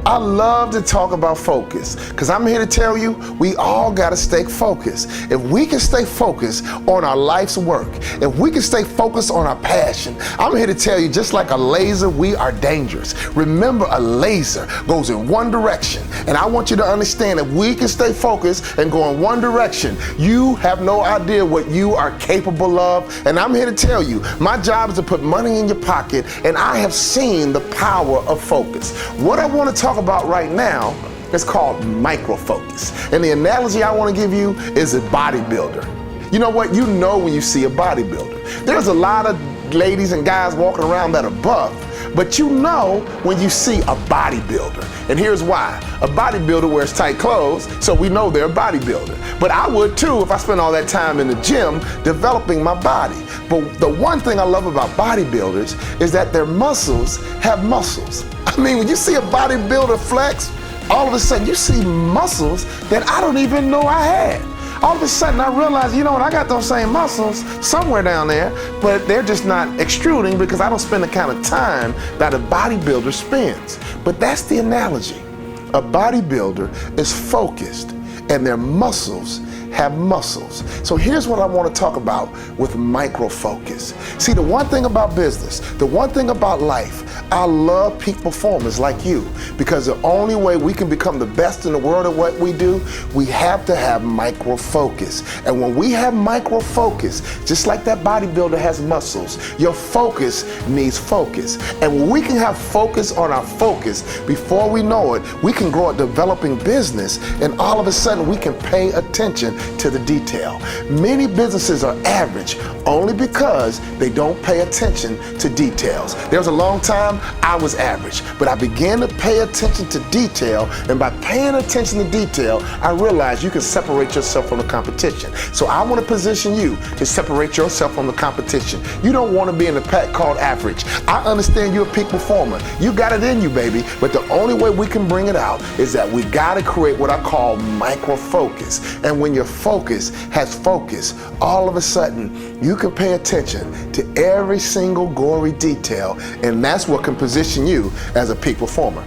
I love to talk about focus because I'm here to tell you we all got to stay focused. If we can stay focused on our life's work, if we can stay focused on our passion, I'm here to tell you just like a laser, we are dangerous. Remember, a laser goes in one direction, and I want you to understand if we can stay focused and go in one direction, you have no idea what you are capable of. And I'm here to tell you, my job is to put money in your pocket, and I have seen the power of focus. What I want to talk about right now is called micro-focus. And the analogy I want to give you is a bodybuilder. You know what? You know when you see a bodybuilder. There's a lot of ladies and guys walking around that are buff, but you know when you see a bodybuilder. And here's why. A bodybuilder wears tight clothes, so we know they're a bodybuilder. But I would too if I spent all that time in the gym developing my body. But the one thing I love about bodybuilders is that their muscles have muscles. I mean, when you see a bodybuilder flex, all of a sudden you see muscles that I don't even know I had. All of a sudden I realize, you know what, I got those same muscles somewhere down there, but they're just not extruding because I don't spend the kind of time that a bodybuilder spends. But that's the analogy. A bodybuilder is focused and their muscles have muscles. So here's what I want to talk about with micro-focus. See, the one thing about business, the one thing about life, I love peak performers like you, because the only way we can become the best in the world at what we do, we have to have micro-focus. And when we have micro-focus, just like that bodybuilder has muscles, your focus needs focus. And when we can have focus on our focus, before we know it, we can grow a developing business, and all of a sudden we can pay attention to the detail. Many businesses are average only because they don't pay attention to details. There was a long time I was average, but I began to pay attention to detail, and by paying attention to detail, I realized you can separate yourself from the competition. So I want to position you to separate yourself from the competition. You don't want to be in the pack called average. I understand you're a peak performer. You got it in you, baby, but the only way we can bring it out is that we got to create what I call micro-focus. And when your focus has focus, all of a sudden you can pay attention to every single gory detail, and that's what can position you as a peak performer.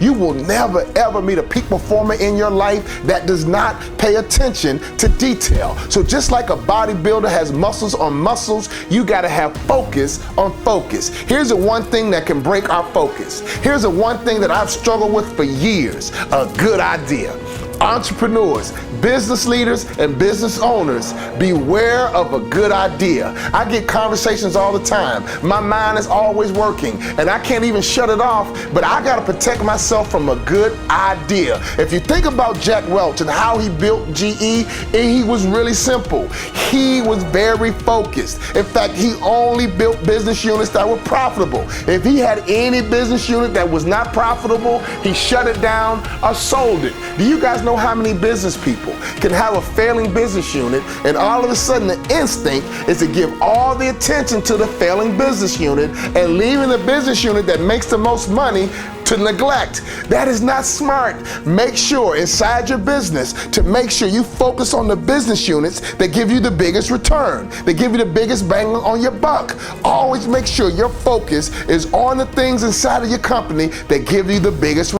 You will never ever meet a peak performer in your life that does not pay attention to detail. So just like a bodybuilder has muscles on muscles, you gotta have focus on focus. Here's the one thing that can break our focus. Here's the one thing that I've struggled with for years, a good idea. Entrepreneurs, business leaders, and business owners, beware of a good idea. I get conversations all the time. My mind is always working, and I can't even shut it off, but I gotta protect myself from a good idea. If you think about Jack Welch and how he built GE, he was really simple. He was very focused. In fact, he only built business units that were profitable. If he had any business unit that was not profitable, he shut it down or sold it. Do you guys know how many business people can have a failing business unit, and all of a sudden the instinct is to give all the attention to the failing business unit and leaving the business unit that makes the most money to neglect? That is not smart. Make sure inside your business to make sure you focus on the business units that give you the biggest return, that give you the biggest bang on your buck. Always make sure your focus is on the things inside of your company that give you the biggest